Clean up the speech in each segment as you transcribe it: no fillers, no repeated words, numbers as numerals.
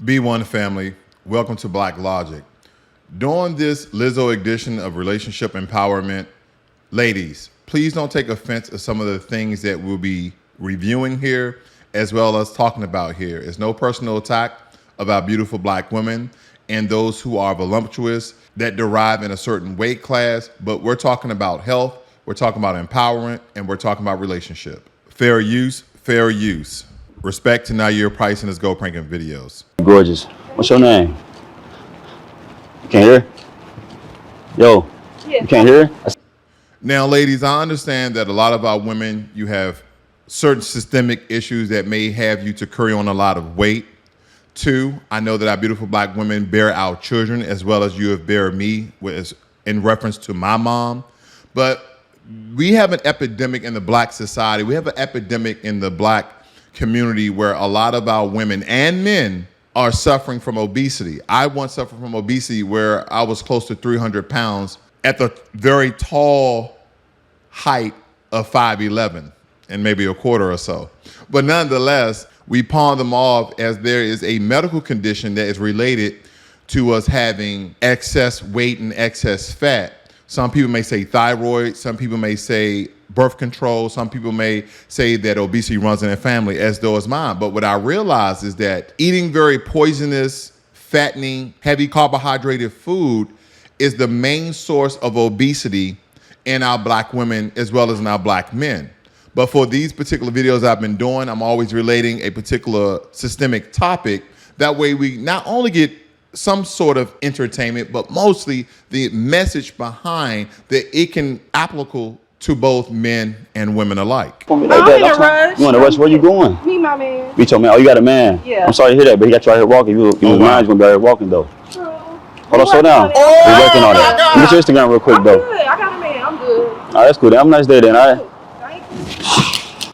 B1 family, welcome to BlackLogic. During this Lizzo edition of Relationship Empowerment, ladies, please don't take offense to some of the things that we'll be reviewing here, as well as talking about here. It's no personal attack of our beautiful black women and those who are voluptuous that derive in a certain weight class, but we're talking about health, we're talking about empowerment, and we're talking about relationship. Fair use, fair use. Respect to Nair Price and his Go Pranking videos. Gorgeous. What's your name? You can't hear? Yo, you can't hear? Now, ladies, I understand that a lot of our women, you have certain systemic issues that may have you to carry on a lot of weight. Two, I know that our beautiful black women bear our children as well as you have bear me in reference to my mom. But we have an epidemic in the black society. We have an epidemic in the black community where a lot of our women and men are suffering from obesity. I once suffered from obesity where I was close to 300 pounds at the very tall height of 5'11" and maybe a quarter or so. But nonetheless, we pawn them off as there is a medical condition that is related to us having excess weight and excess fat. Some people may say thyroid, some people may say birth control, some people may say that obesity runs in their family, as though it's mine. But what I realize is that eating very poisonous, fattening, heavy carbohydrated food is the main source of obesity in our black women as well as in our black men. But for these particular videos I've been doing, I'm always relating a particular systemic topic. That way we not only get some sort of entertainment, but mostly the message behind that it can applicable to both men and women alike. I'm in a rush. You in a rush? Where you going? Me, my man. You told me, oh, you got a man. Yeah. I'm sorry to hear that, but he got you out here walking. You was gonna be out here walking though. Hold on, slow down. We're working on it. Let me get your Instagram real quick though. Good. I got a man. I'm good. All right, that's cool. Have a nice day then. All right.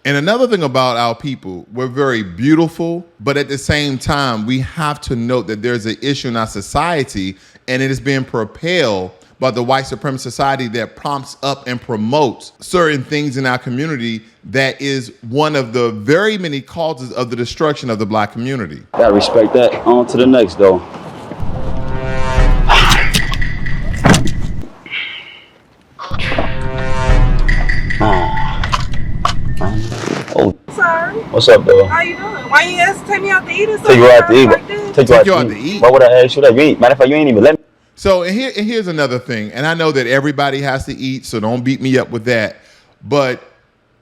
And another thing about our people, we're very beautiful, but at the same time, we have to note that there's an issue in our society, and it is being propelled by the white supremacist society that prompts up and promotes certain things in our community that is one of the very many causes of the destruction of the black community. Gotta respect that. On to the next though. Oh. Sir. What's up, though? How you doing? Why you ask to take me out to eat or something? Take you out to eat. Like Take you out to eat. Why would I ask you that? Matter of fact, you ain't even let me. So here's another thing, and I know that everybody has to eat, so don't beat me up with that. But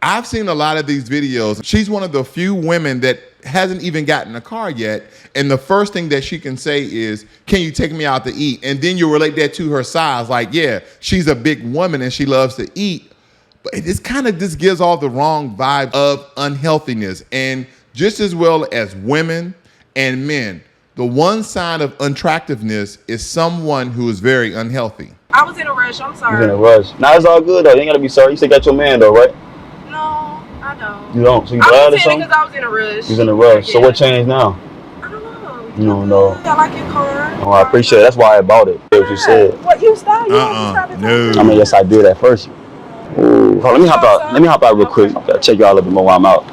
I've seen a lot of these videos. She's one of the few women that hasn't even gotten a car yet, and the first thing that she can say is, "Can you take me out to eat?" And then you relate that to her size, like, yeah, she's a big woman and she loves to eat. But it just kind of just gives all the wrong vibe of unhealthiness. And just as well as women and men, the one sign of unattractiveness is someone who is very unhealthy. I was in a rush. I'm sorry. You was in a rush. Nah, it's all good though. You ain't gotta be sorry. You still got your man though, right? No, I don't. You don't. So you glad or something? something? Because I was in a rush. You was in a rush. Yeah. So what changed now? I don't know. You don't know. I like your car. Oh, I appreciate it. That's why I bought it. What you said. What you stopped? You stopped No. I mean, yes, I did at first. Ooh. Hold on, let me hop out. Let me hop out real quick. Gotta check you out a little bit more while I'm out.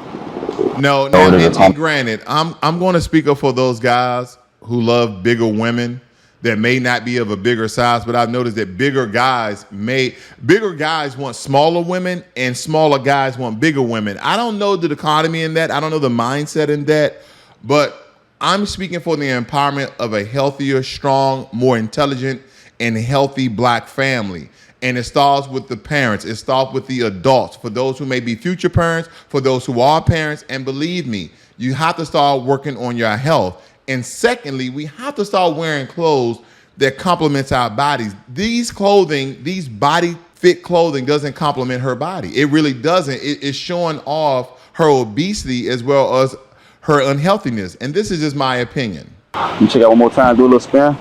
No, now, and granted, I'm going to speak up for those guys who love bigger women that may not be of a bigger size, but I've noticed that bigger guys want smaller women and smaller guys want bigger women. I don't know the economy in that. I don't know the mindset in that, but I'm speaking for the empowerment of a healthier, strong, more intelligent, and healthy black family. And it starts with the parents. It starts with the adults. For those who may be future parents, for those who are parents, and believe me, you have to start working on your health. And secondly, we have to start wearing clothes that complements our bodies. These body fit clothing doesn't complement her body. It really doesn't. It's showing off her obesity as well as her unhealthiness. And this is just my opinion. You check out one more time, do a little spin.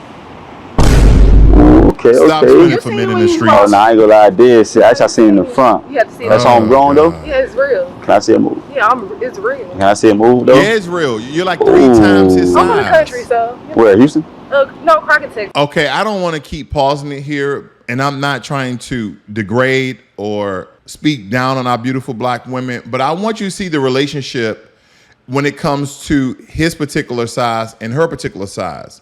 Okay, Stop spinning for men in the streets. Oh, nah, I ain't gonna lie, I did. See, I seen in the front. You have to see That's homegrown though? Yeah, it's real. Can I see a move? Yeah, it's real. Can I see a move though? Yeah, it's real. You're like 3 times his size. I'm from the country, so. Where, Houston? No, Crockett, Texas. Okay, I don't want to keep pausing it here, and I'm not trying to degrade or speak down on our beautiful black women, but I want you to see the relationship when it comes to his particular size and her particular size.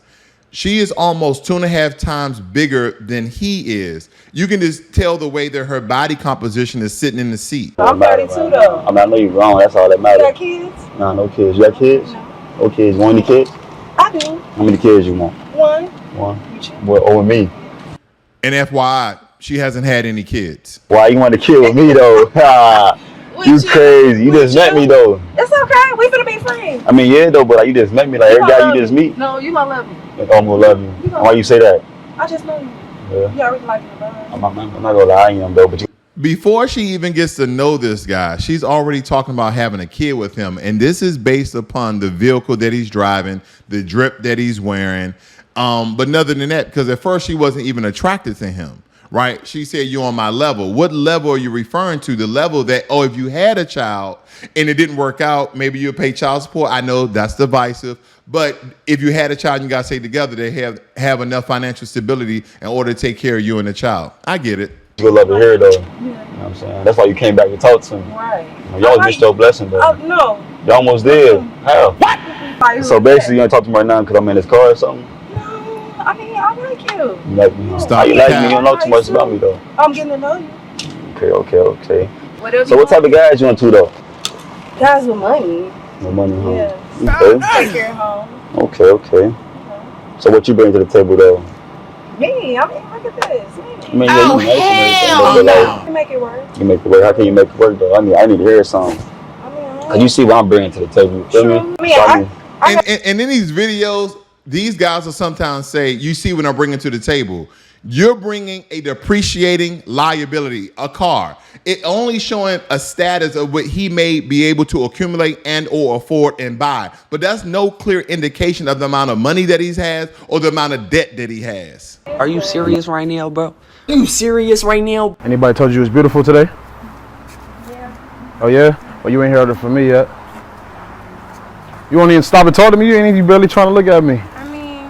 She is almost 2.5 times bigger than he is. You can just tell the way that her body composition is sitting in the seat. I'm 32 though. I mean, I know you're wrong. That's all that You matters. got kids? Nah, no kids. You got kids? No kids. You want any kids? I do. How many kids you want? One. What, over me? And FYI, she hasn't had any kids. Why you want to kill me though? You crazy. You just met me though. It's okay. We finna be friends. I mean, yeah though, but like, you just met me. Like every guy you just meet. No, you gonna love me. Like, I'm gonna love you. Why you say that? I just know you. Yeah. You already like me. I'm not gonna lie, I am though, but you. Before she even gets to know this guy, she's already talking about having a kid with him. And this is based upon the vehicle that he's driving, the drip that he's wearing. But nothing than that, because at first she wasn't even attracted to him, right? She said, you're on my level. What level are you referring to? The level that, oh, if you had a child and it didn't work out, maybe you'll pay child support. I know that's divisive. But if you had a child and you guys stay together, they have enough financial stability in order to take care of you and the child. I get it. Good love to hear though. Yeah. You know what I'm saying? That's why you came back to talk to me. Right. Y'all missed your blessing though. No. You almost did. How? What? So basically you ain't talk to me right now because I'm in this car or something? No. I mean, I like you. You like me? Stop. How you like me? You don't know too much about me though. I'm getting to know you. Okay. Whatever. So what type of guys you into though? Guys with money. No money, huh? Yeah. Okay. Take care of home. Okay. So what you bring to the table though? Me. I mean, look at this. I mean, yeah, you nice and everything. You can make it work. You make it work. How can you make it work though? I need to hear something. Cause you see what I'm bringing to the table. You feel me? And in these videos, these guys will sometimes say, you see what I'm bringing to the table. You're bringing a depreciating liability, a car. It only showing a status of what he may be able to accumulate and or afford and buy. But that's no clear indication of the amount of money that he has or the amount of debt that he has. Are you serious right now, bro? Are you serious right now? Anybody told you it was beautiful today? Yeah. Oh yeah? Well, you ain't heard it from me yet. You won't even stop and talk to me? You ain't even barely trying to look at me. I mean,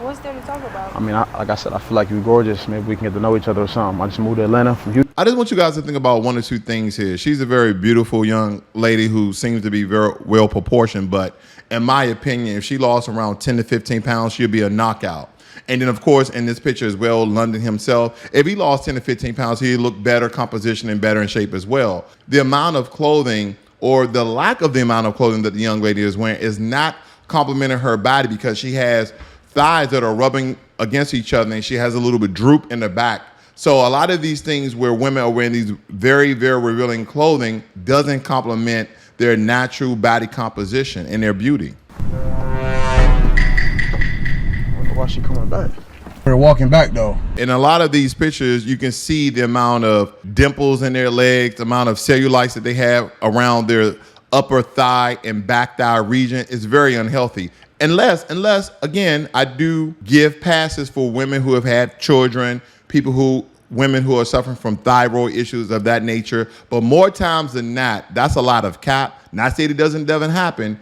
what's there to talk about? I mean, like I said, I feel like you're gorgeous. Maybe we can get to know each other or something. I just moved to Atlanta from Houston. I just want you guys to think about one or two things here. She's a very beautiful young lady who seems to be very well proportioned, but in my opinion, if she lost around 10 to 15 pounds, she'll be a knockout. And then, of course, in this picture as well, London himself, if he lost 10 to 15 pounds, he'd look better composition and better in shape as well. The amount of clothing or the lack of the amount of clothing that the young lady is wearing is not complimenting her body because she has thighs that are rubbing against each other and she has a little bit droop in the back. So a lot of these things where women are wearing these very, very revealing clothing doesn't complement their natural body composition and their beauty. Why she coming back? We're walking back though. In a lot of these pictures, you can see the amount of dimples in their legs, the amount of cellulites that they have around their upper thigh and back thigh region. Is very unhealthy. Unless, again, I do give passes for women who have had children, women who are suffering from thyroid issues of that nature. But more times than not, that's a lot of cap. Not saying it doesn't happen.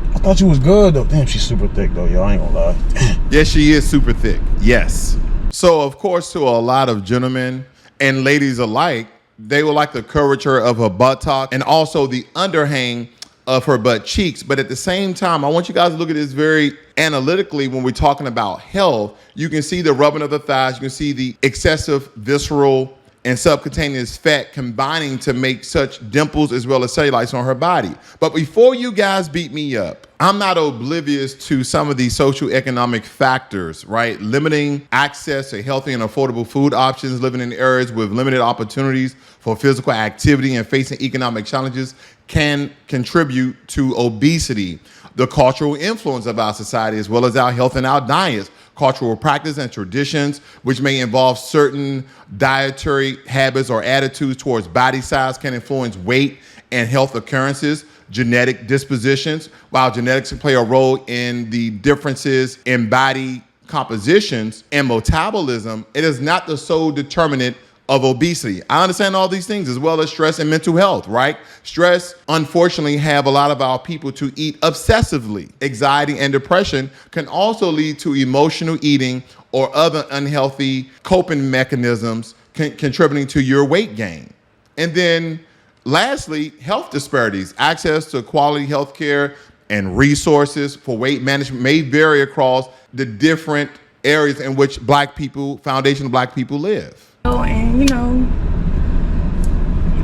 I thought you was good though. Damn, she's super thick though, yo. I ain't gonna lie. Damn. Yes, she is super thick. Yes. So, of course, to a lot of gentlemen and ladies alike, they will like the curvature of her buttock and also the underhang of her butt cheeks. But at the same time, I want you guys to look at this very analytically when we're talking about health. You can see the rubbing of the thighs. You can see the excessive visceral and subcutaneous fat combining to make such dimples as well as cellulites on her body. But before you guys beat me up, I'm not oblivious to some of these socioeconomic factors, right? Limiting access to healthy and affordable food options, living in areas with limited opportunities for physical activity and facing economic challenges can contribute to obesity. The cultural influence of our society as well as our health and our diets, cultural practice and traditions, which may involve certain dietary habits or attitudes towards body size can influence weight and health occurrences, genetic dispositions. While genetics can play a role in the differences in body compositions and metabolism, it is not the sole determinant of obesity. I understand all these things as well as stress and mental health, right? Stress, unfortunately, have a lot of our people to eat obsessively. Anxiety and depression can also lead to emotional eating or other unhealthy coping mechanisms contributing to your weight gain. And then Lastly, health disparities. Access to quality health care and resources for weight management may vary across the different areas in which foundational black people live. And, you know,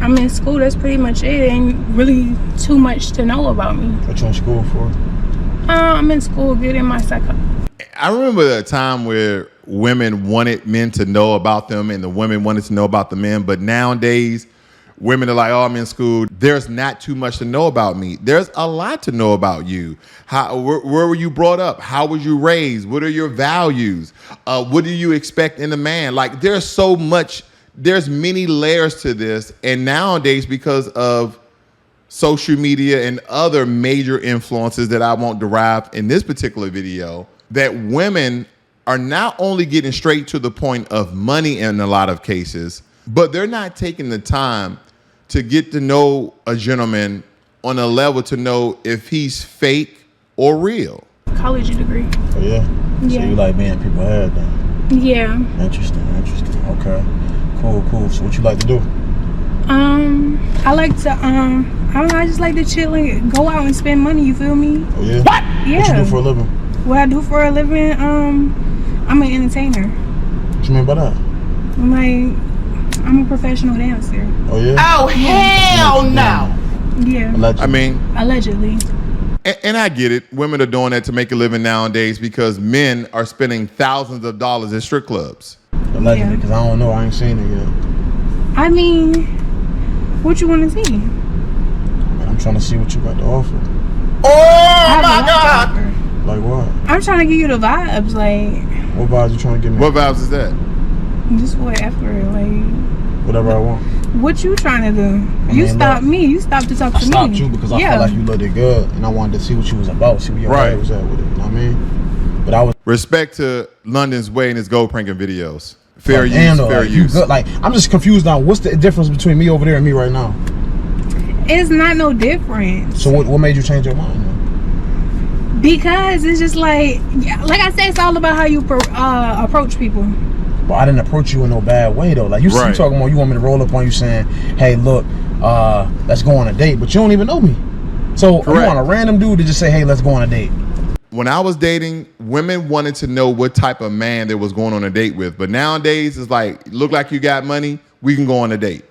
I'm in school. That's pretty much it. Ain't really too much to know about me. What you in school for? I'm in school getting my psycho. I remember a time where women wanted men to know about them and the women wanted to know about the men. But nowadays, women are like, oh, I'm in school. There's not too much to know about me. There's a lot to know about you. Where were you brought up? How was you raised? What are your values? What do you expect in a man? Like, there's so much. There's many layers to this. And nowadays, because of social media and other major influences that I won't derive in this particular video, that women are not only getting straight to the point of money in a lot of cases, but they're not taking the time to get to know a gentleman on a level to know if he's fake or real. College degree. Oh, yeah? Yeah. So you like being people head then? Yeah. Interesting. Okay. Cool. So what you like to do? I like to, I don't know, I just like to chill and go out and spend money, you feel me? Oh, yeah? What? Yeah. What you do for a living? What I do for a living, I'm an entertainer. What you mean by that? I'm a professional dancer. Oh, yeah? Oh, hell no. Yeah. Allegedly. Allegedly. And I get it. Women are doing that to make a living nowadays because men are spending thousands of dollars at strip clubs. Allegedly, because I don't know. I ain't seen it yet. I mean, what you want to see? I'm trying to see what you got to offer. Oh, my God. Like what? I'm trying to give you the vibes, like. What vibes you trying to give me? What vibes is that? Just whatever, like. Whatever I want. What you trying to do? You stopped me. You stopped to talk to me. I stopped you because I felt like you looked good, and I wanted to see what you was about, see where your head was at with it. You know what I mean? But I was respect to London's Way and his gold pranking videos. Fair use. Fair use. Good. Like, I'm just confused now. What's the difference between me over there and me right now? It's not no difference. So what made you change your mind then? Because it's just like I said, it's all about how you approach people. But I didn't approach you in no bad way though. Like you talking about, you want me to roll up on you saying, "Hey, look, let's go on a date," but you don't even know me. So you want a random dude to just say, "Hey, let's go on a date." When I was dating, women wanted to know what type of man they was going on a date with. But nowadays, it's like, look like you got money, we can go on a date.